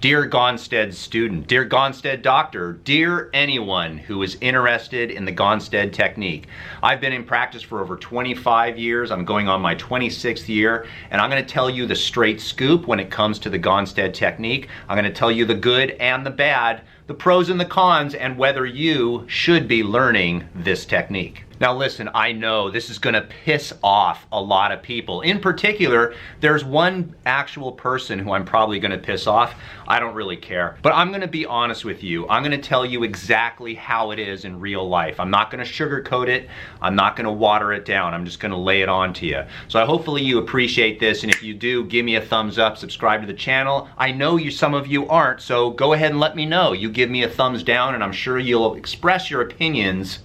Dear Gonstead student, dear Gonstead doctor, dear anyone who is interested in the Gonstead technique. I've been in practice for over 25 years. I'm going on my 26th year, and I'm going to tell you the straight scoop when it comes to the Gonstead technique. I'm going to tell you the good and the bad, the pros and the cons, and whether you should be learning this technique. Now listen, I know this is gonna piss off a lot of people. In particular, there's one actual person who I'm probably gonna piss off. I don't really care. But I'm gonna be honest with you. I'm gonna tell you exactly how it is in real life. I'm not gonna sugarcoat it. I'm not gonna water it down. I'm just gonna lay it on to you. So hopefully you appreciate this, and if you do, give me a thumbs up, subscribe to the channel. I know some of you aren't, so go ahead and let me know. You give me a thumbs down, and I'm sure you'll express your opinions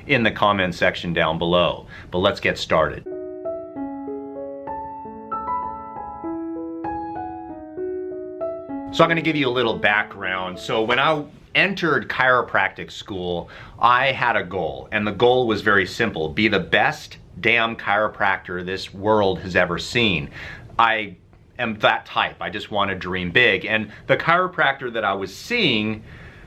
in the comment section down below. But let's get started. So I'm going to give you a little background. So when I entered chiropractic school, I had a goal, and the goal was very simple: be the best damn chiropractor this world has ever seen. I am that type. I just want to dream big. And the chiropractor that I was seeing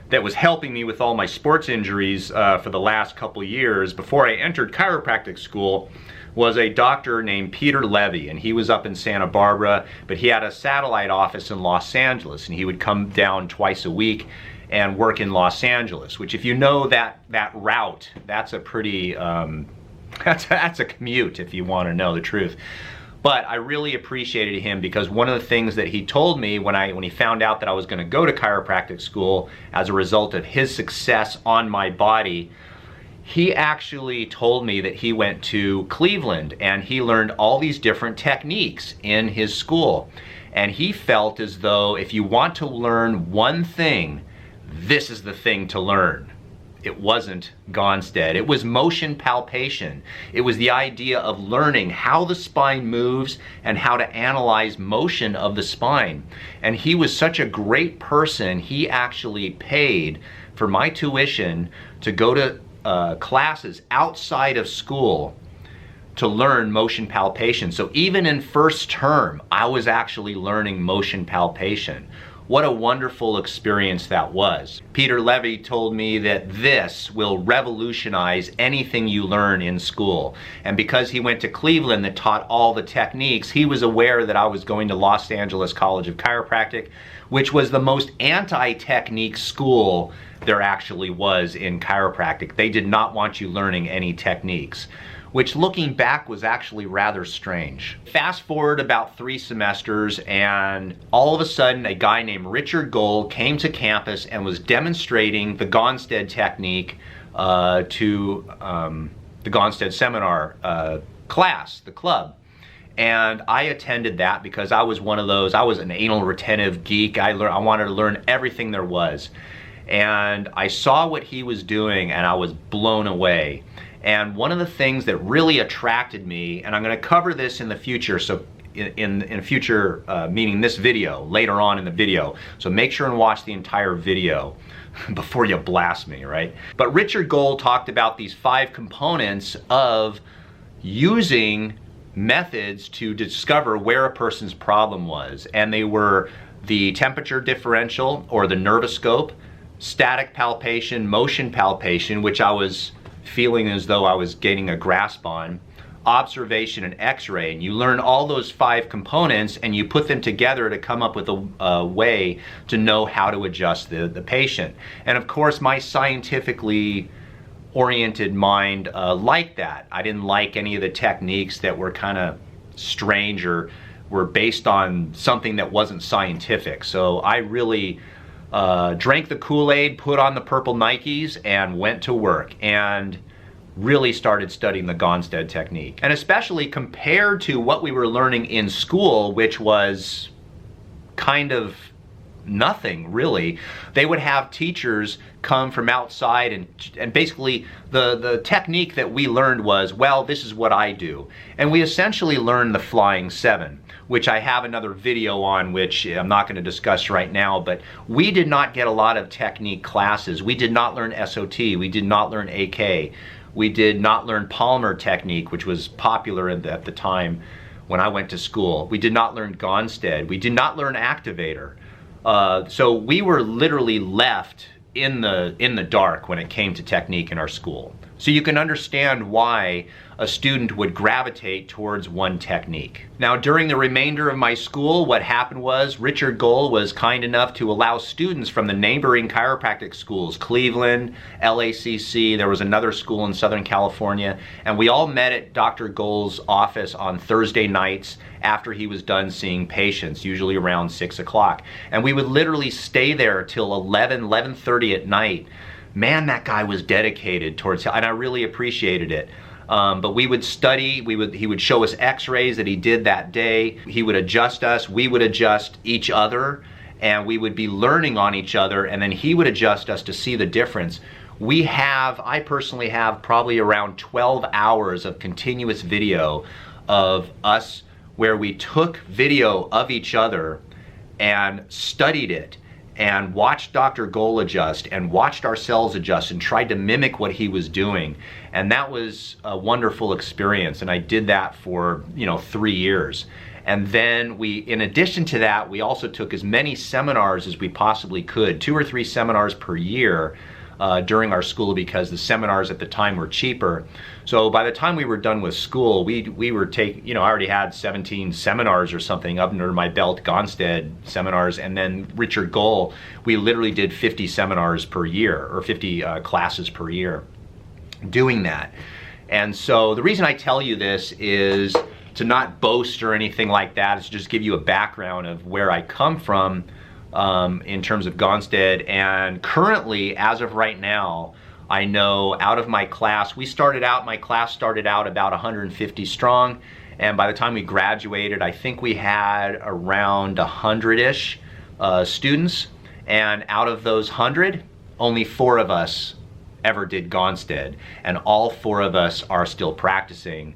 that was helping me with all my sports injuries for the last couple years before I entered chiropractic school was a doctor named Peter Levy, and he was up in Santa Barbara, but he had a satellite office in Los Angeles, and he would come down twice a week and work in Los Angeles, which, if you know that route, that's a pretty, that's a commute, if you want to know the truth. But I really appreciated him because one of the things that he told me when he found out that I was going to go to chiropractic school as a result of his success on my body, he actually told me that he went to Cleveland and he learned all these different techniques in his school. And he felt as though if you want to learn one thing, this is the thing to learn. It wasn't Gonstead. It was motion palpation. It was the idea of learning how the spine moves and how to analyze motion of the spine. And he was such a great person, he actually paid for my tuition to go to classes outside of school to learn motion palpation. So even in first term, I was actually learning motion palpation. What a wonderful experience that was. Peter Levy told me that this will revolutionize anything you learn in school. And because he went to Cleveland that taught all the techniques, he was aware that I was going to Los Angeles College of Chiropractic, which was the most anti-technique school there actually was in chiropractic. They did not want you learning any techniques, which looking back was actually rather strange. Fast forward about 3 semesters, and all of a sudden a guy named Richard Gold came to campus and was demonstrating the Gonstead technique to the Gonstead seminar class, the club. And I attended that because I was one of those, I was an anal retentive geek. I wanted to learn everything there was. And I saw what he was doing and I was blown away. And one of the things that really attracted me, and I'm going to cover this in the future, so in future, meaning this video, later on in the video, so make sure and watch the entire video before you blast me, right? But Richard Gold talked about these 5 components of using methods to discover where a person's problem was, and they were the temperature differential, or the nervoscope, static palpation, motion palpation, which I was feeling as though I was gaining a grasp on, observation, and x-ray. And you learn all those 5 components and you put them together to come up with a way to know how to adjust the patient. And of course, my scientifically oriented mind liked that. I didn't like any of the techniques that were kind of strange or were based on something that wasn't scientific. So I really drank the Kool-Aid, put on the purple Nikes, and went to work and really started studying the Gonstead technique. And especially compared to what we were learning in school, which was kind of nothing really. They would have teachers come from outside and basically the technique that we learned was, well, this is what I do. And we essentially learned the flying 7, which I have another video on, which I'm not going to discuss right now, but we did not get a lot of technique classes. We did not learn SOT. We did not learn AK. We did not learn Palmer technique, which was popular at the time when I went to school. We did not learn Gonstead. We did not learn activator. So we were literally left in the dark when it came to technique in our school. So you can understand why a student would gravitate towards one technique. Now, during the remainder of my school, what happened was Richard Goll was kind enough to allow students from the neighboring chiropractic schools, Cleveland, LACC, there was another school in Southern California, and we all met at Dr. Goll's office on Thursday nights after he was done seeing patients, usually around 6 o'clock. And we would literally stay there till 11:30 at night. Man, that guy was dedicated towards, and I really appreciated it. But we would study, he would show us x-rays that he did that day. He would adjust us, we would adjust each other, and we would be learning on each other, and then he would adjust us to see the difference. I personally have probably around 12 hours of continuous video of us where we took video of each other and studied it and watched Dr. Goll adjust and watched ourselves adjust and tried to mimic what he was doing. And that was a wonderful experience. And I did that for, 3 years. And then in addition to that, we also took as many seminars as we possibly could, 2 or 3 seminars per year during our school, because the seminars at the time were cheaper. So by the time we were done with school, we were I already had 17 seminars or something up under my belt, Gonstead seminars, and then Richard Goll, we literally did 50 seminars per year, or 50 classes per year doing that. And so the reason I tell you this is to not boast or anything like that, it's to just give you a background of where I come from in terms of Gonstead. And currently, as of right now, I know out of my class, my class started out about 150 strong, and by the time we graduated, I think we had around 100-ish students, and out of those 100, only 4 of us ever did Gonstead, and all 4 of us are still practicing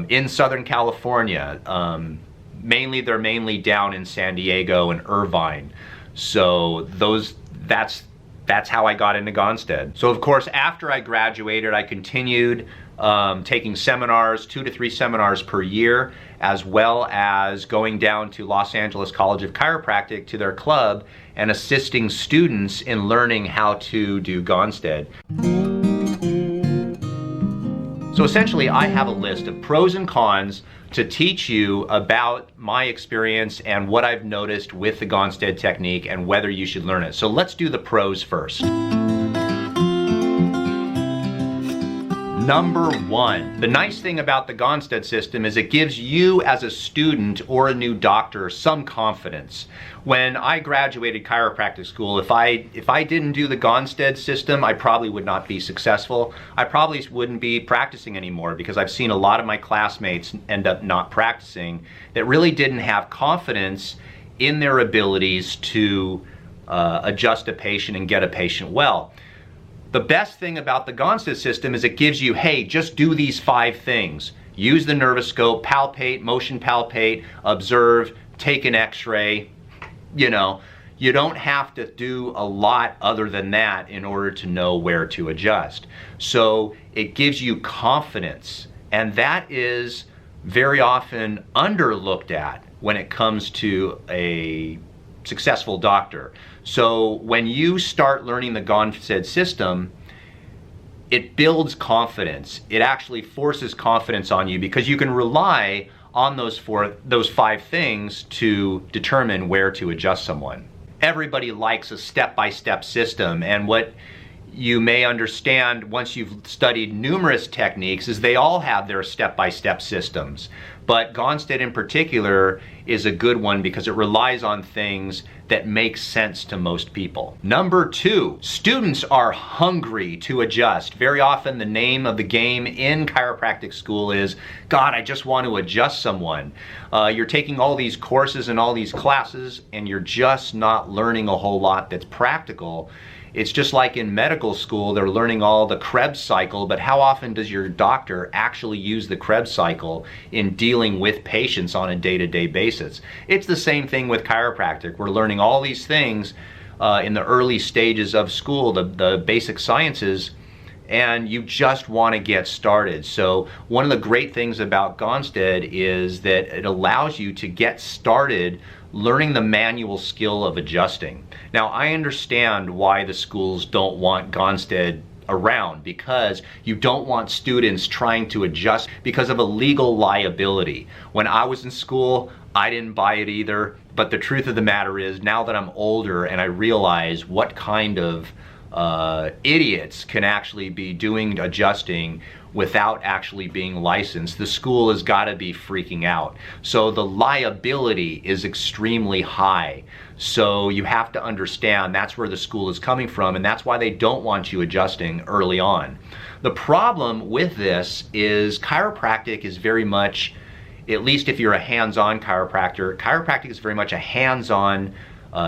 in Southern California. They're mainly down in San Diego and Irvine. So that's how I got into Gonstead. So of course, after I graduated, I continued taking seminars, 2 to 3 seminars per year, as well as going down to Los Angeles College of Chiropractic to their club and assisting students in learning how to do Gonstead. So essentially, I have a list of pros and cons to teach you about my experience and what I've noticed with the Gonstead technique and whether you should learn it. So let's do the pros first. Number 1, the nice thing about the Gonstead system is it gives you as a student or a new doctor some confidence. When I graduated chiropractic school, if I didn't do the Gonstead system, I probably would not be successful. I probably wouldn't be practicing anymore, because I've seen a lot of my classmates end up not practicing that really didn't have confidence in their abilities to adjust a patient and get a patient well. The best thing about the Gonstead system is it gives you, hey, just do these 5 things. Use the nervous scope, palpate, motion palpate, observe, take an x-ray. You don't have to do a lot other than that in order to know where to adjust. So it gives you confidence, and that is very often underlooked at when it comes to a successful doctor. So when you start learning the Gonstead system, it builds confidence. It actually forces confidence on you, because you can rely on those 5 things to determine where to adjust someone. Everybody likes a step-by-step system, and what you may understand once you've studied numerous techniques is they all have their step-by-step systems. But Gonstead in particular is a good one because it relies on things that make sense to most people. Number 2, students are hungry to adjust. Very often the name of the game in chiropractic school is, God, I just want to adjust someone. You're taking all these courses and all these classes, and you're just not learning a whole lot that's practical. It's just like in medical school, they're learning all the Krebs cycle, but how often does your doctor actually use the Krebs cycle in dealing with patients on a day-to-day basis? It's the same thing with chiropractic. We're learning all these things in the early stages of school, the basic sciences, and you just want to get started. So one of the great things about Gonstead is that it allows you to get started learning the manual skill of adjusting. Now, I understand why the schools don't want Gonstead around, because you don't want students trying to adjust because of a legal liability. When I was in school, I didn't buy it either, but the truth of the matter is, now that I'm older and I realize what kind of idiots can actually be doing adjusting without actually being licensed, the school has got to be freaking out. So the liability is extremely high. So you have to understand that's where the school is coming from, and that's why they don't want you adjusting early on. The problem with this is chiropractic is very much, at least if you're a hands-on chiropractor, chiropractic is very much a hands-on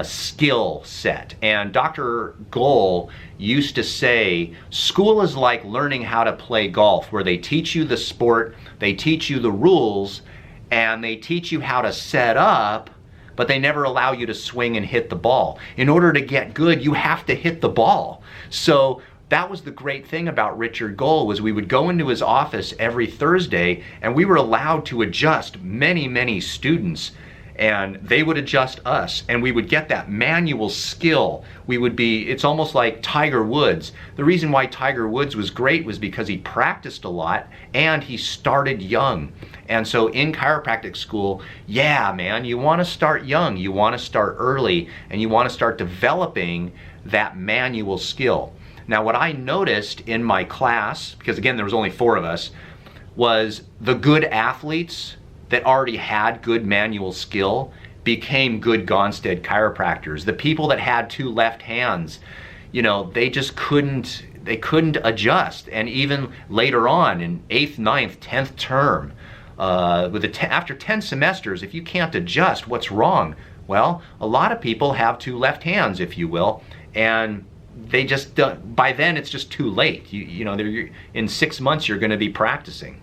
skill set. And Dr. Goal used to say, school is like learning how to play golf, where they teach you the sport, they teach you the rules, and they teach you how to set up, but they never allow you to swing and hit the ball. In order to get good, you have to hit the ball. So that was the great thing about Richard Goal, was we would go into his office every Thursday and we were allowed to adjust many students, and they would adjust us, and we would get that manual skill. We would be, it's almost like Tiger Woods. The reason why Tiger Woods was great was because he practiced a lot and he started young. And so in chiropractic school, yeah, man, you want to start young, you want to start early, and you want to start developing that manual skill. Now, what I noticed in my class, because again, there was only 4 of us, was the good athletes that already had good manual skill became good Gonstead chiropractors. The people that had 2 left hands, you know, they just couldn't adjust. And even later on in 8th, 9th, 10th term, after 10 semesters, if you can't adjust, what's wrong? Well, a lot of people have 2 left hands, if you will, and they just don't, by then it's just too late. You know, in 6 months you're going to be practicing.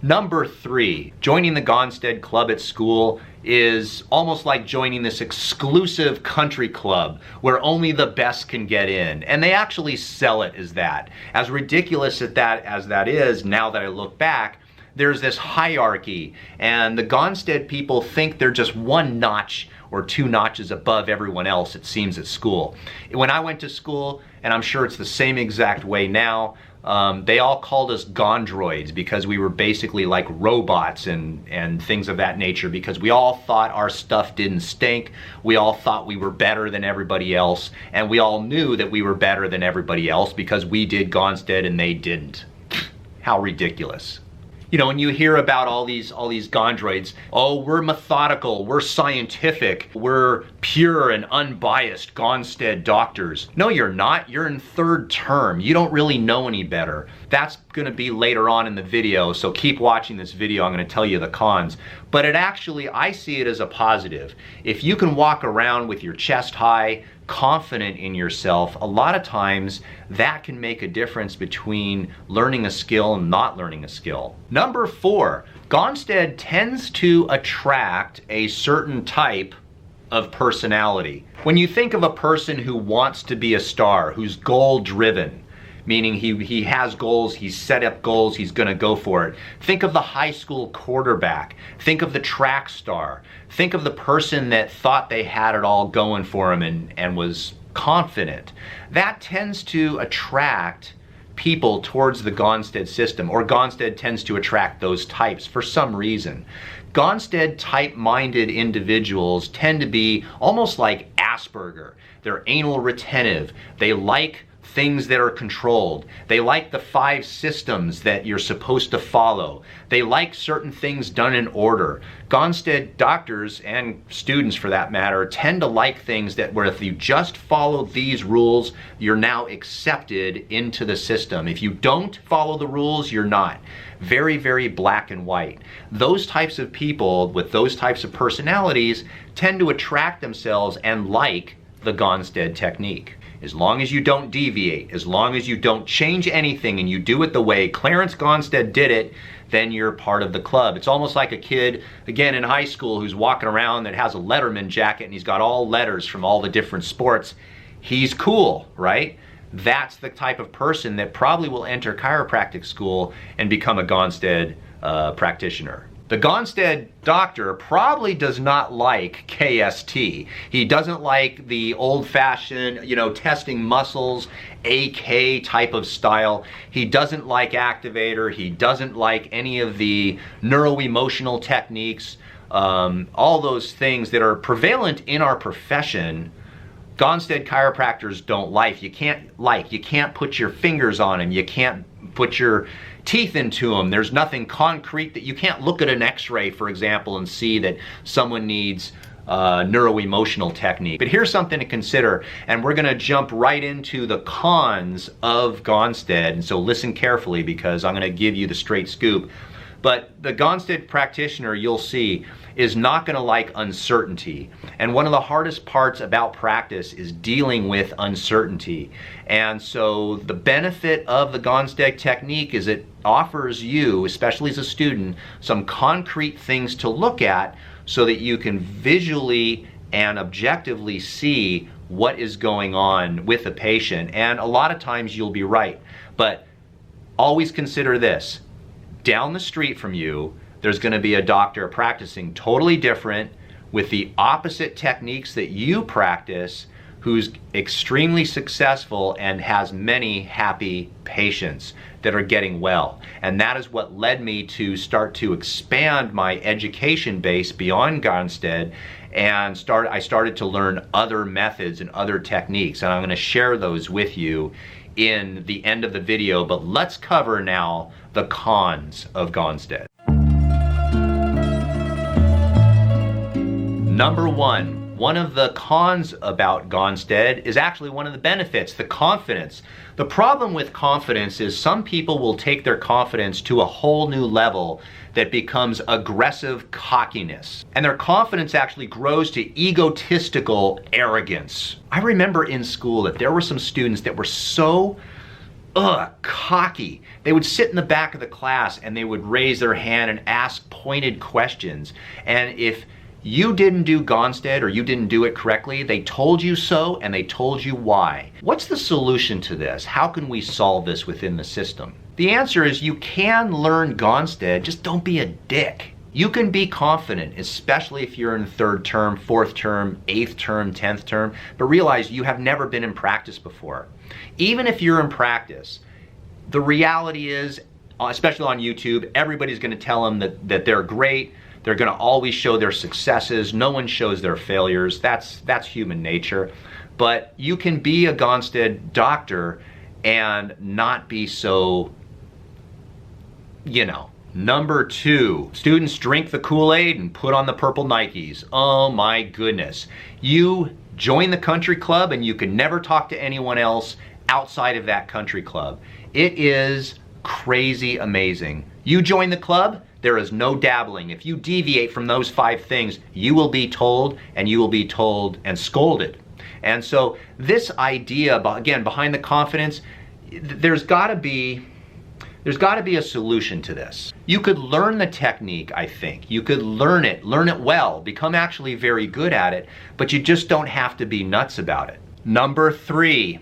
Number 3, joining the Gonstead Club at school is almost like joining this exclusive country club where only the best can get in. And they actually sell it as that. As ridiculous as that is, now that I look back, there's this hierarchy, and the Gonstead people think they're just 1 notch or 2 notches above everyone else, it seems, at school. When I went to school, and I'm sure it's the same exact way now, they all called us gondroids because we were basically like robots and things of that nature, because we all thought our stuff didn't stink, we all thought we were better than everybody else, and we all knew that we were better than everybody else because we did Gonstead and they didn't. How ridiculous. You know, when you hear about all these gondroids, oh, we're methodical, we're scientific, we're pure and unbiased Gonstead doctors. No, you're not. You're in 3rd term. You don't really know any better. That's going to be later on in the video, so keep watching this video. I'm going to tell you the cons. But it actually, I see it as a positive. If you can walk around with your chest high, confident in yourself, a lot of times that can make a difference between learning a skill and not learning a skill. Number 4, Gonstead tends to attract a certain type of personality. When you think of a person who wants to be a star, who's goal-driven, meaning he has goals, he's set up goals, he's gonna go for it. Think of the high school quarterback. Think of the track star. Think of the person that thought they had it all going for him and was confident. That tends to attract people towards the Gonstead system, or Gonstead tends to attract those types for some reason. Gonstead type-minded individuals tend to be almost like Asperger. They're anal retentive. They like things that are controlled. They like the 5 systems that you're supposed to follow. They like certain things done in order. Gonstead doctors, and students for that matter, tend to like things that where if you just follow these rules, you're now accepted into the system. If you don't follow the rules, you're not. Very black and white. Those types of people with those types of personalities tend to attract themselves and like the Gonstead technique. As long as you don't deviate, as long as you don't change anything and you do it the way Clarence Gonstead did it, then you're part of the club. It's almost like a kid, again, in high school who's walking around that has a Letterman jacket and he's got all letters from all the different sports. He's cool, right? that's the type of person that probably will enter chiropractic school and become a Gonstead practitioner. The Gonstead doctor probably does not like KST. He doesn't like the old-fashioned, testing muscles, AK type of style. He doesn't like activator. He doesn't like any of the neuro-emotional techniques, all those things that are prevalent in our profession. Gonstead chiropractors don't like. You can't put your fingers on them. You can't put your teeth into them. There's nothing concrete that you can't look at an x-ray, for example, and see that someone needs neuro-emotional technique. But here's something to consider, and we're gonna jump right into the cons of Gonstead. And so listen carefully, because I'm gonna give you the straight scoop. But the Gonstead practitioner, you'll see, is not gonna like uncertainty. And one of the hardest parts about practice is dealing with uncertainty. And so the benefit of the Gonstead technique is it offers you, especially as a student, some concrete things to look at so that you can visually and objectively see what is going on with the patient. And a lot of times you'll be right. But always consider this. Down the street from you, there's going to be a doctor practicing totally different with the opposite techniques that you practice, who's extremely successful and has many happy patients that are getting well. And that is what led me to start to expand my education base beyond Gonstead, and I started to learn other methods and other techniques, and I'm going to share those with you in the end of the video. But let's cover now the cons of Gonstead. Number one of the cons about Gonstead is actually one of the benefits, the confidence. The problem with confidence is some people will take their confidence to a whole new level that becomes aggressive cockiness. And their confidence actually grows to egotistical arrogance. I remember in school that there were some students that were so cocky. They would sit in the back of the class and they would raise their hand and ask pointed questions. And if you didn't do Gonstead or you didn't do it correctly, they told you so and they told you why. What's the solution to this? How can we solve this within the system? The answer is you can learn Gonstead, just don't be a dick. You can be confident, especially if you're in third term, fourth term, eighth term, 10th term, but realize you have never been in practice before. Even if you're in practice, the reality is, especially on YouTube, everybody's gonna tell them that they're great. They're gonna always show their successes. No one shows their failures. That's human nature. But you can be a Gonstead doctor and not be so, Number two, students drink the Kool-Aid and put on the purple Nikes. Oh my goodness. You join the country club and you can never talk to anyone else outside of that country club. It is crazy amazing. You join the club, there is no dabbling. If you deviate from those 5 things, you will be told, and you will be told and scolded. And so this idea, again, behind the confidence, there's got to be a solution to this. You could learn the technique, I think. You could learn it well, become actually very good at it, but you just don't have to be nuts about it. Number 3,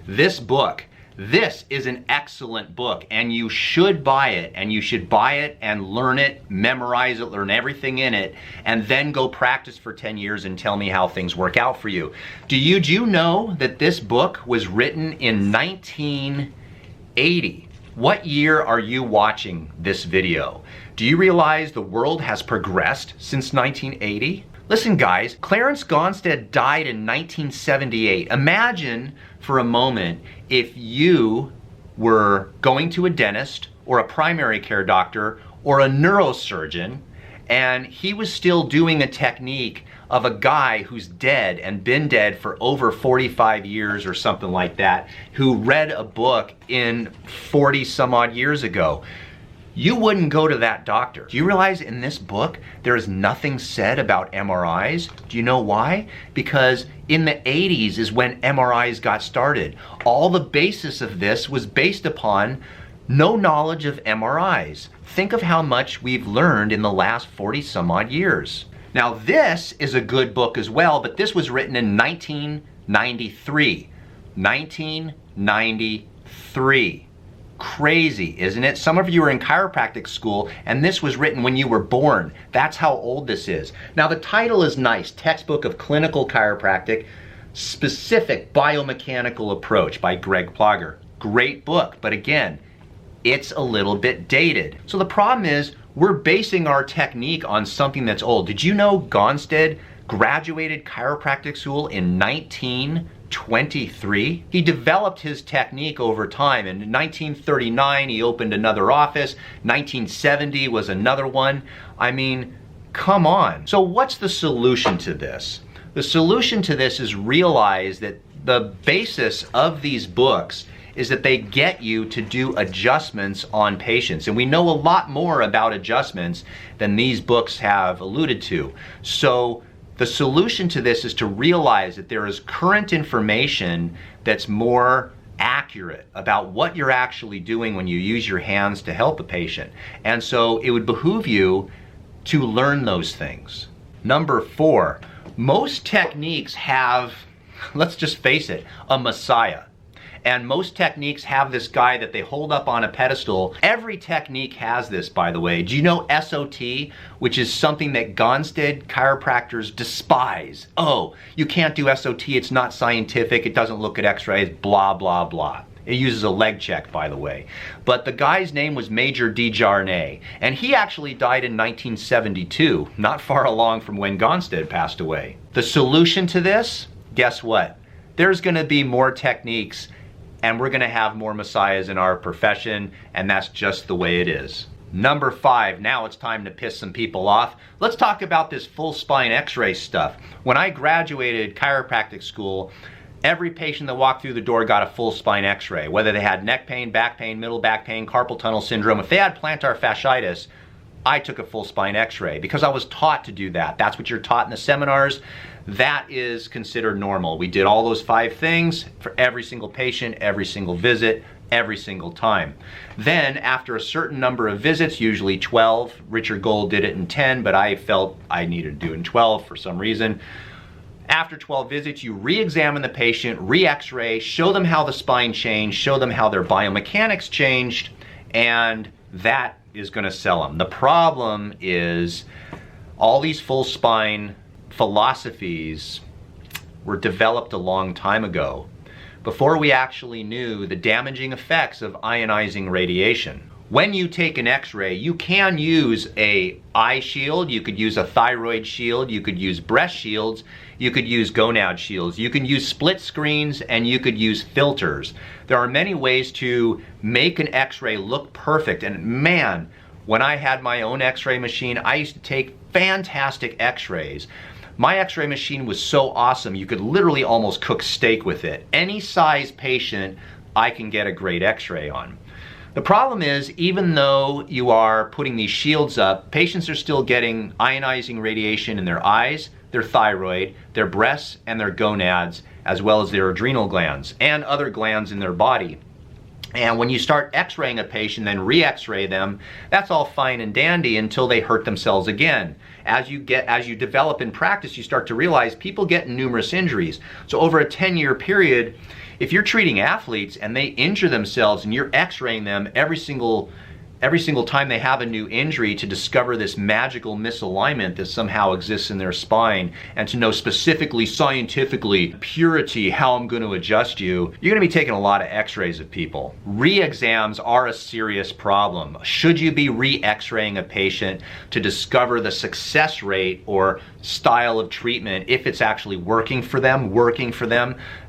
this book. This is an excellent book, and you should buy it, and you should buy it and learn it, memorize it, learn everything in it, and then go practice for 10 years and tell me how things work out for you. Do you know that this book was written in 1980? What year are you watching this video? Do you realize the world has progressed since 1980? Listen guys, Clarence Gonstead died in 1978. Imagine for a moment if you were going to a dentist or a primary care doctor or a neurosurgeon and he was still doing a technique of a guy who's dead and been dead for over 45 years or something like that, who read a book in 40 some odd years ago. You wouldn't go to that doctor. Do you realize in this book there is nothing said about MRIs? Do you know why? Because in the 80s is when MRIs got started. All the basis of this was based upon no knowledge of MRIs. Think of how much we've learned in the last 40 some odd years. Now this is a good book as well, but this was written in 1993. 1993. Crazy, isn't it? Some of you are in chiropractic school and this was written when you were born. That's how old this is. Now the title is nice, Textbook of Clinical Chiropractic, Specific Biomechanical Approach by Greg Plogger. Great book, but again, it's a little bit dated. So the problem is we're basing our technique on something that's old. Did you know Gonstead graduated chiropractic school in 1923? He developed his technique over time. In 1939, he opened another office. 1970 was another one. I mean, come on. So what's the solution to this? The solution to this is realize that the basis of these books is that they get you to do adjustments on patients. And we know a lot more about adjustments than these books have alluded to. So the solution to this is to realize that there is current information that's more accurate about what you're actually doing when you use your hands to help a patient. And so it would behoove you to learn those things. Number 4, most techniques have, let's just face it, a messiah. And most techniques have this guy that they hold up on a pedestal. Every technique has this, by the way. Do you know SOT, which is something that Gonstead chiropractors despise? Oh, you can't do SOT, it's not scientific, it doesn't look at x-rays, blah, blah, blah. It uses a leg check, by the way. But the guy's name was Major DeJarnay, and he actually died in 1972, not far along from when Gonstead passed away. The solution to this? Guess what? There's gonna be more techniques and we're gonna have more messiahs in our profession, and that's just the way it is. Number 5, now it's time to piss some people off. Let's talk about this full spine x-ray stuff. When I graduated chiropractic school, every patient that walked through the door got a full spine x-ray, whether they had neck pain, middle back pain, carpal tunnel syndrome. If they had plantar fasciitis, I took a full spine x-ray because I was taught to do that. That's what you're taught in the seminars. That is considered normal. We did all those 5 things for every single patient, every single visit, every single time. Then after a certain number of visits, usually 12, Richard Gold did it in 10, but I felt I needed to do it in 12 for some reason. After 12 visits, you re-examine the patient, re-x-ray, show them how the spine changed, show them how their biomechanics changed, and that is gonna sell them. The problem is all these full spine philosophies were developed a long time ago, before we actually knew the damaging effects of ionizing radiation. When you take an x-ray, you can use a eye shield, you could use a thyroid shield, you could use breast shields, you could use gonad shields, you can use split screens, and you could use filters. There are many ways to make an x-ray look perfect, and man, when I had my own x-ray machine, I used to take fantastic x-rays. My x-ray machine was so awesome, you could literally almost cook steak with it. Any size patient, I can get a great x-ray on. The problem is, even though you are putting these shields up, patients are still getting ionizing radiation in their eyes, their thyroid, their breasts, and their gonads, as well as their adrenal glands and other glands in their body. And when you start x-raying a patient, then re-x-ray them, that's all fine and dandy until they hurt themselves again. As you develop in practice, you start to realize people get numerous injuries. So over a 10-year period, if you're treating athletes and they injure themselves and you're x-raying them every single time they have a new injury to discover this magical misalignment that somehow exists in their spine, and to know specifically, scientifically, purity, how I'm going to adjust you, you're going to be taking a lot of x-rays of people. Re-exams are a serious problem. Should you be re-x-raying a patient to discover the success rate or style of treatment, if it's actually working for them?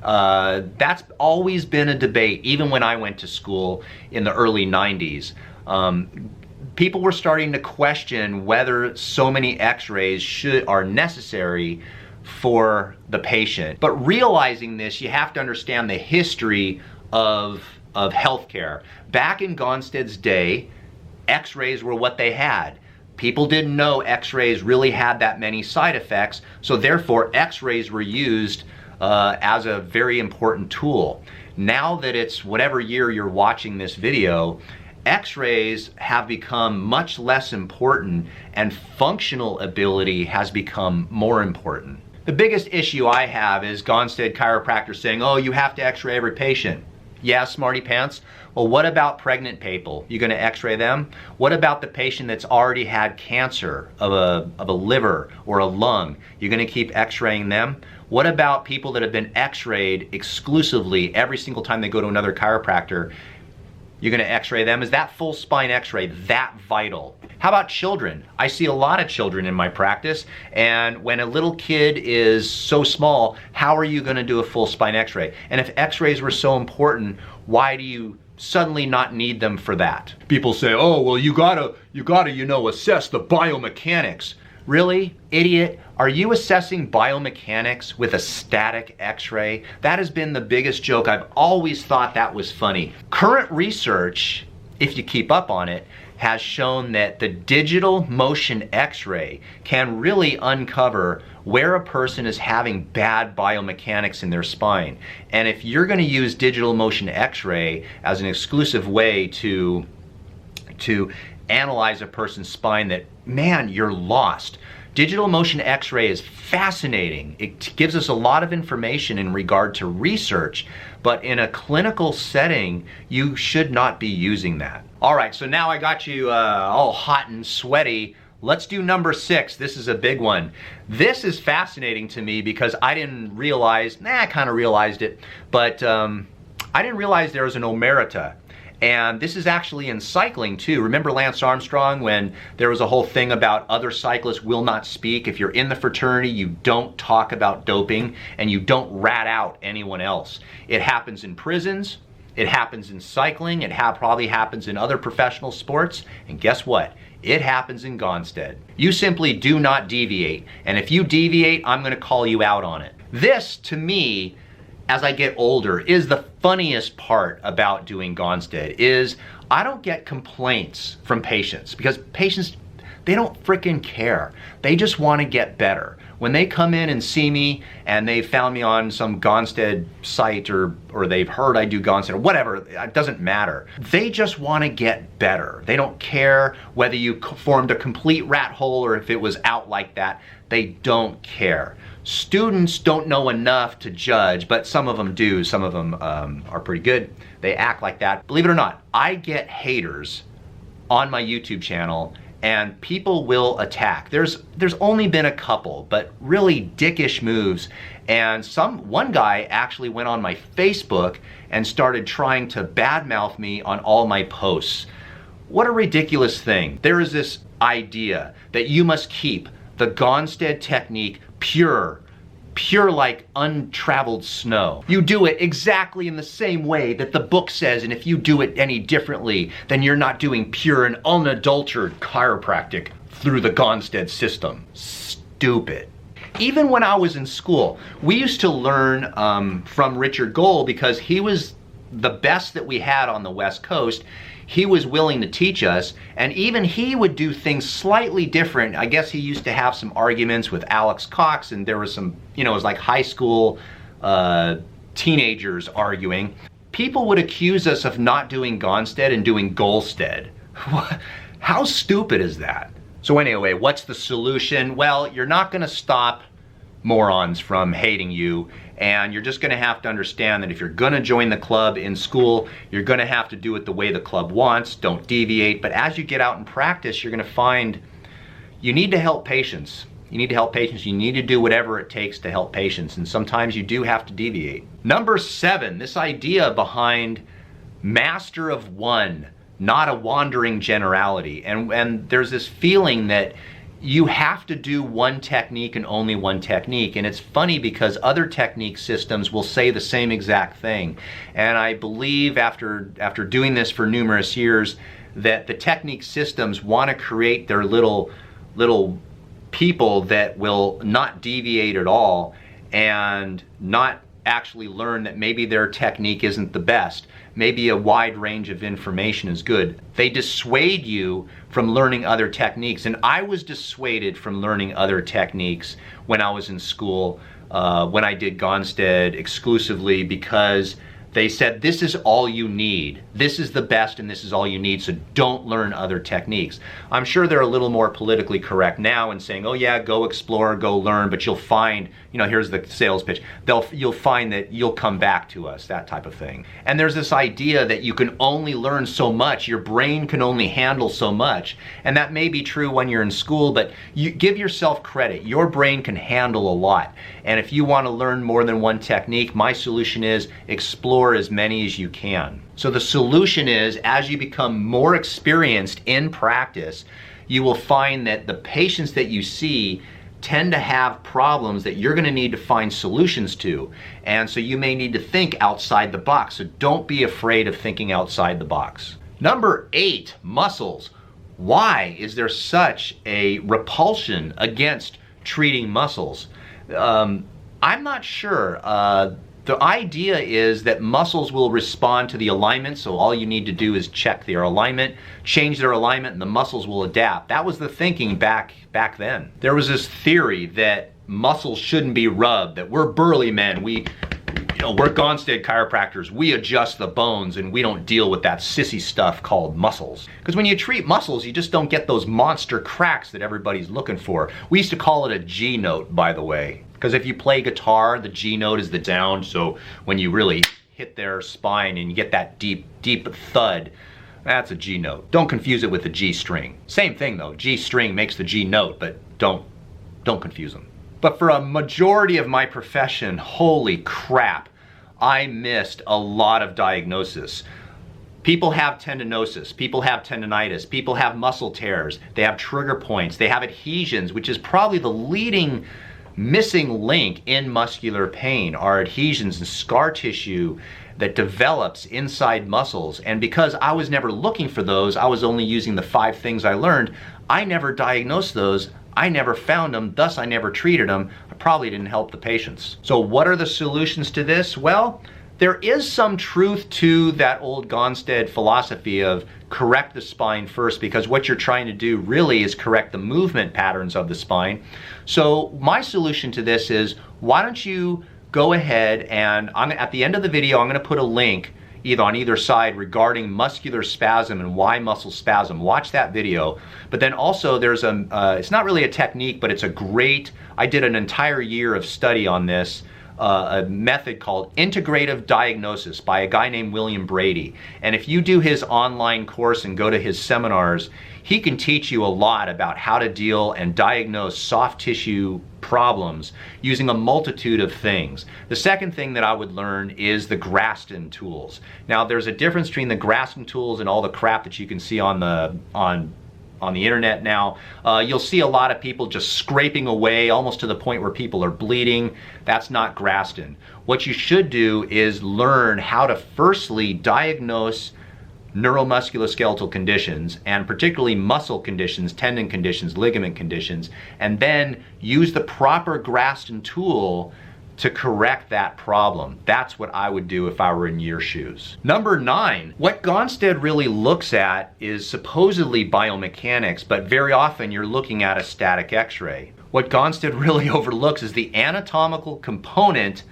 That's always been a debate, even when I went to school in the early 90s. People were starting to question whether so many x-rays are necessary for the patient. But realizing this, you have to understand the history of healthcare. Back in Gonstead's day, x-rays were what they had. People didn't know x-rays really had that many side effects, so therefore x-rays were used as a very important tool. Now that it's whatever year you're watching this video, x-rays have become much less important and functional ability has become more important. The biggest issue I have is Gonstead chiropractor saying, oh, you have to x-ray every patient. Yeah, smarty pants. Well, what about pregnant people? You gonna x-ray them? What about the patient that's already had cancer of a liver or a lung? You gonna keep x-raying them? What about people that have been x-rayed exclusively every single time they go to another chiropractor? You're gonna x-ray them? Is that full spine x-ray that vital? How about children? I see a lot of children in my practice, and when a little kid is so small, how are you gonna do a full spine x-ray? And if x-rays were so important, why do you suddenly not need them for that? People say, oh, well, you gotta, assess the biomechanics. Really, idiot? Are you assessing biomechanics with a static x-ray? That has been the biggest joke. I've always thought that was funny. Current research, if you keep up on it, has shown that the digital motion x-ray can really uncover where a person is having bad biomechanics in their spine. And if you're gonna use digital motion x-ray as an exclusive way to analyze a person's spine, that, man, you're lost. Digital motion x-ray is fascinating. It gives us a lot of information in regard to research, but in a clinical setting, you should not be using that. All right, so now I got you all hot and sweaty. Let's do number 6. This is a big one. This is fascinating to me because I didn't realize, I kind of realized it, but I didn't realize there was an omerta. And this is actually in cycling too. Remember Lance Armstrong when there was a whole thing about other cyclists will not speak? If you're in the fraternity, you don't talk about doping and you don't rat out anyone else. It happens in prisons, it happens in cycling, it probably happens in other professional sports, and guess what? It happens in Gonstead. You simply do not deviate, and if you deviate, I'm gonna call you out on it. This, to me, as I get older, is the funniest part about doing Gonstead, is I don't get complaints from patients, because patients, they don't freaking care. They just want to get better. When they come in and see me and they found me on some Gonstead site or they've heard I do Gonstead or whatever, it doesn't matter. They just want to get better. They don't care whether you formed a complete rat hole or if it was out like that. They don't care. Students don't know enough to judge, but some of them do. Some of them are pretty good. They act like that. Believe it or not, I get haters on my YouTube channel and people will attack. There's only been a couple, but really dickish moves. And one guy actually went on my Facebook and started trying to badmouth me on all my posts. What a ridiculous thing. There is this idea that you must keep the Gonstead technique pure like untraveled snow. You do it exactly in the same way that the book says, and if you do it any differently, then you're not doing pure and unadulterated chiropractic through the Gonstead system. Stupid. Even when I was in school, we used to learn from Richard Gold because he was the best that we had on the West Coast. He was willing to teach us, and even he would do things slightly different. I guess he used to have some arguments with Alex Cox, and there was some, it was like high school teenagers arguing. People would accuse us of not doing Gonstead and doing Gonstead. How stupid is that? So anyway, what's the solution? Well, you're not gonna stop morons from hating you, and you're just gonna have to understand that if you're gonna join the club in school, you're gonna have to do it the way the club wants. Don't deviate. But as you get out and practice, you're gonna find you need to help patients. You need to help patients. You need to do whatever it takes to help patients, and sometimes you do have to deviate. Number 7, this idea behind master of one, not a wandering generality. And there's this feeling that you have to do one technique and only one technique. And it's funny because other technique systems will say the same exact thing. And I believe after doing this for numerous years that the technique systems want to create their little people that will not deviate at all and not actually learn that maybe their technique isn't the best. Maybe a wide range of information is good. They dissuade you from learning other techniques. And I was dissuaded from learning other techniques when I was in school, when I did Gonstead exclusively, because They said, this is all you need. This is the best and this is all you need, so don't learn other techniques. I'm sure they're a little more politically correct now in saying, oh yeah, go explore, go learn, but you'll find, you know, here's the sales pitch, you'll find that you'll come back to us, that type of thing. And there's this idea that you can only learn so much, your brain can only handle so much, and that may be true when you're in school, but you give yourself credit. Your brain can handle a lot, and if you want to learn more than one technique, my solution is explore as many as you can. So the solution is, as you become more experienced in practice, you will find that the patients that you see tend to have problems that you're going to need to find solutions to. And so you may need to think outside the box. So don't be afraid of thinking outside the box. Number 8, muscles. Why is there such a repulsion against treating muscles? I'm not sure. The idea is that muscles will respond to the alignment, so all you need to do is check their alignment, change their alignment, and the muscles will adapt. That was the thinking back then. There was this theory that muscles shouldn't be rubbed, that we're burly men, we're Gonstead chiropractors, we adjust the bones and we don't deal with that sissy stuff called muscles. Because when you treat muscles, you just don't get those monster cracks that everybody's looking for. We used to call it a G note, by the way. Because if you play guitar, the G note is the down, so when you really hit their spine and you get that deep thud, that's a G note. Don't confuse it with the G string. Same thing though, G string makes the G note, but don't confuse them. But for a majority of my profession, holy crap, I missed a lot of diagnosis. People have tendinosis, people have tendinitis, people have muscle tears, they have trigger points, they have adhesions, which is probably the leading missing link in muscular pain, are adhesions and scar tissue that develops inside muscles. And because I was never looking for those, I was only using the 5 things I learned, I never diagnosed those, I never found them, thus I never treated them. I probably didn't help the patients. So what are the solutions to this? Well, there is some truth to that old Gonstead philosophy of correct the spine first, because what you're trying to do really is correct the movement patterns of the spine. So my solution to this is, why don't you go ahead and at the end of the video, I'm going to put a link either on either side regarding muscular spasm and why muscle spasm. Watch that video. But then also there's it's not really a technique, but it's a great, I did an entire year of study on this, a method called integrative diagnosis by a guy named William Brady. And if you do his online course and go to his seminars, he can teach you a lot about how to deal and diagnose soft tissue problems using a multitude of things. The second thing that I would learn is the Graston tools. Now there's a difference between the Graston tools and all the crap that you can see on the internet now. You'll see a lot of people just scraping away almost to the point where people are bleeding. That's not Graston. What you should do is learn how to firstly diagnose neuromusculoskeletal conditions, and particularly muscle conditions, tendon conditions, ligament conditions, and then use the proper Graston tool to correct that problem. That's what I would do if I were in your shoes. Number 9, what Gonstead really looks at is supposedly biomechanics, but very often you're looking at a static x-ray. What Gonstead really overlooks is the anatomical component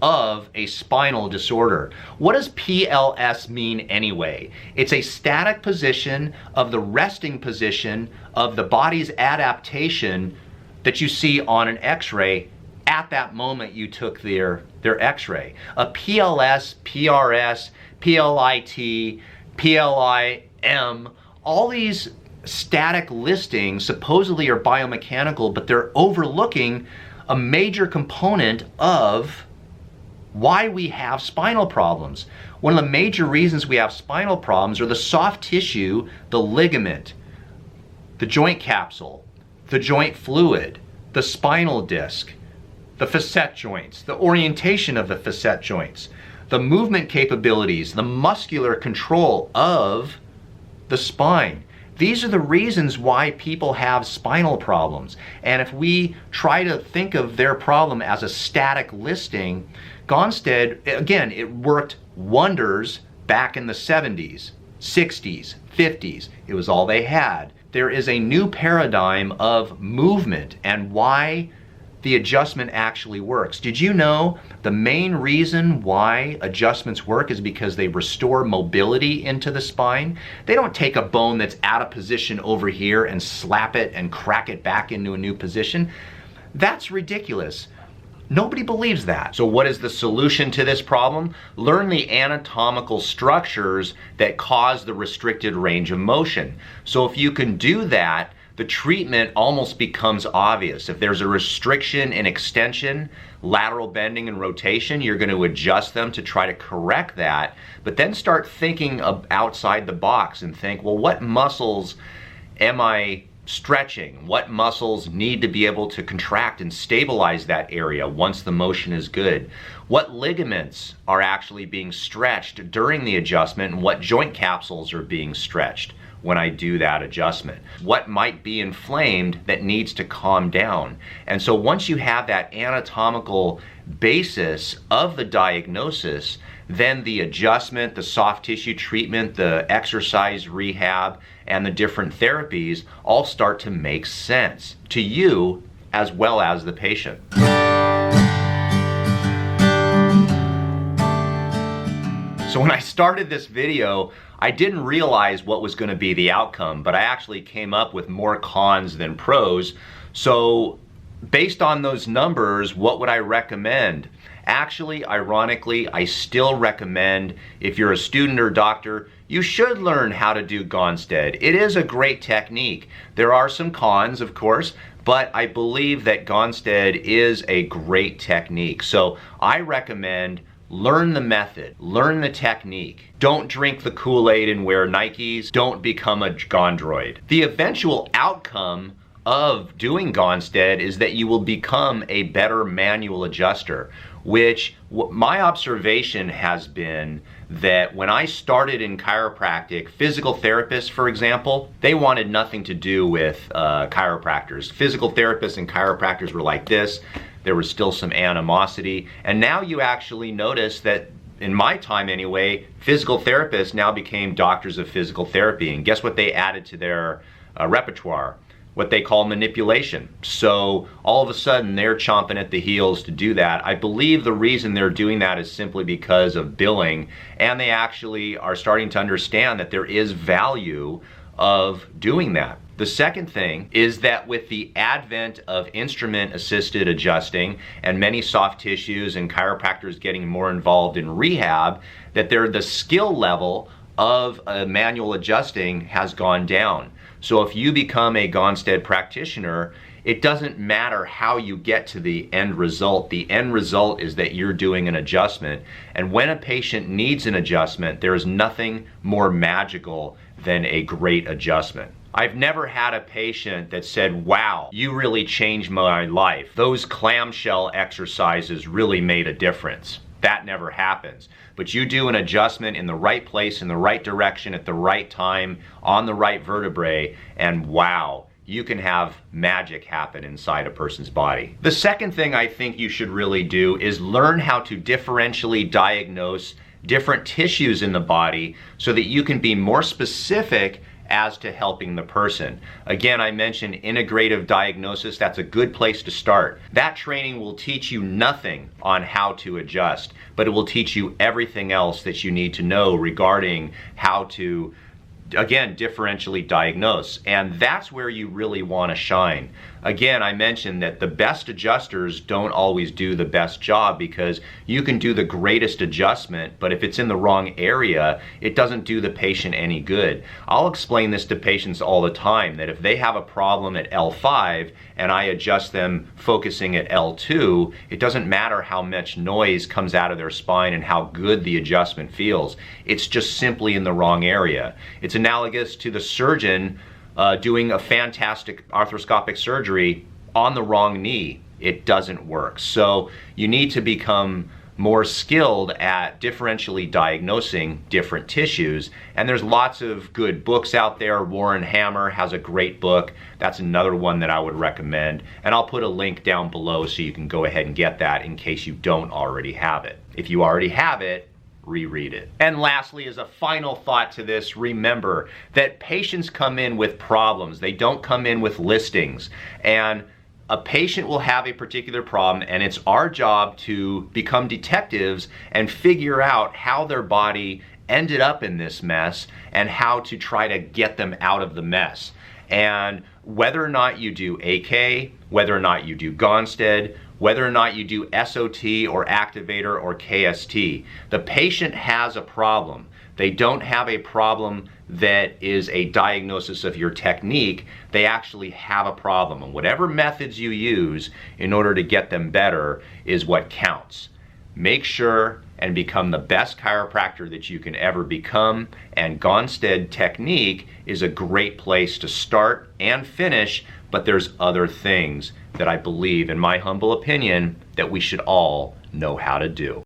of a spinal disorder. What does PLS mean anyway? It's a static position of the resting position of the body's adaptation that you see on an x-ray at that moment you took their x-ray. A PLS, PRS, PLIT, PLIM, all these static listings supposedly are biomechanical, but they're overlooking a major component of why we have spinal problems. One of the major reasons we have spinal problems are the soft tissue, the ligament, the joint capsule, the joint fluid, the spinal disc, the facet joints, the orientation of the facet joints, the movement capabilities, the muscular control of the spine. These are the reasons why people have spinal problems. And if we try to think of their problem as a static listing, Gonstead, again, it worked wonders back in the 70s, 60s, 50s. It was all they had. There is a new paradigm of movement and why the adjustment actually works. Did you know the main reason why adjustments work is because they restore mobility into the spine? They don't take a bone that's out of position over here and slap it and crack it back into a new position. That's ridiculous. Nobody believes that. So what is the solution to this problem? Learn the anatomical structures that cause the restricted range of motion. So if you can do that, the treatment almost becomes obvious. If there's a restriction in extension, lateral bending, and rotation, you're going to adjust them to try to correct that, but then start thinking outside the box and think, well, what muscles am I stretching? What muscles need to be able to contract and stabilize that area once the motion is good? What ligaments are actually being stretched during the adjustment, and what joint capsules are being stretched when I do that adjustment? What might be inflamed that needs to calm down? And so once you have that anatomical basis of the diagnosis, then the adjustment, the soft tissue treatment, the exercise rehab, and the different therapies all start to make sense to you as well as the patient. So when I started this video, I didn't realize what was going to be the outcome, but I actually came up with more cons than pros. So based on those numbers, what would I recommend? Actually, ironically, I still recommend, if you're a student or doctor, you should learn how to do Gonstead. It is a great technique. There are some cons, of course, but I believe that Gonstead is a great technique. So I recommend learn the method, learn the technique. Don't drink the Kool-Aid and wear Nikes. Don't become a Gondroid. The eventual outcome of doing Gonstead is that you will become a better manual adjuster, which my observation has been that when I started in chiropractic, physical therapists, for example, they wanted nothing to do with chiropractors. Physical therapists and chiropractors were like this. There was still some animosity. And now you actually notice that, in my time anyway, physical therapists now became doctors of physical therapy. And guess what they added to their repertoire? What they call manipulation. So all of a sudden they're chomping at the heels to do that. I believe the reason they're doing that is simply because of billing, and they actually are starting to understand that there is value of doing that. The second thing is that with the advent of instrument-assisted adjusting and many soft tissues and chiropractors getting more involved in rehab, that the skill level of manual adjusting has gone down. So if you become a Gonstead practitioner, it doesn't matter how you get to the end result. The end result is that you're doing an adjustment. And when a patient needs an adjustment, there is nothing more magical than a great adjustment. I've never had a patient that said, wow, you really changed my life. Those clamshell exercises really made a difference. That never happens. But you do an adjustment in the right place, in the right direction, at the right time, on the right vertebrae, and wow, you can have magic happen inside a person's body. The second thing I think you should really do is learn how to differentially diagnose different tissues in the body so that you can be more specific as to helping the person. Again, I mentioned integrative diagnosis. That's a good place to start. That training will teach you nothing on how to adjust, but it will teach you everything else that you need to know regarding how to, again, differentially diagnose. And that's where you really want to shine. Again, I mentioned that the best adjusters don't always do the best job, because you can do the greatest adjustment, but if it's in the wrong area, it doesn't do the patient any good. I'll explain this to patients all the time, that if they have a problem at L5 and I adjust them focusing at L2, it doesn't matter how much noise comes out of their spine and how good the adjustment feels. It's just simply in the wrong area. It's analogous to the surgeon doing a fantastic arthroscopic surgery on the wrong knee. It doesn't work. So you need to become more skilled at differentially diagnosing different tissues. And there's lots of good books out there. Warren Hammer has a great book. That's another one that I would recommend. And I'll put a link down below so you can go ahead and get that in case you don't already have it. If you already have it, reread it. And lastly, as a final thought to this, remember that patients come in with problems. They don't come in with listings. And a patient will have a particular problem, and it's our job to become detectives and figure out how their body ended up in this mess and how to try to get them out of the mess. And whether or not you do AK, whether or not you do Gonstead, whether or not you do SOT or activator or KST, the patient has a problem. They don't have a problem that is a diagnosis of your technique. They actually have a problem. And whatever methods you use in order to get them better is what counts. Make sure and become the best chiropractor that you can ever become. And Gonstead technique is a great place to start and finish, but there's other things that I believe, in my humble opinion, that we should all know how to do.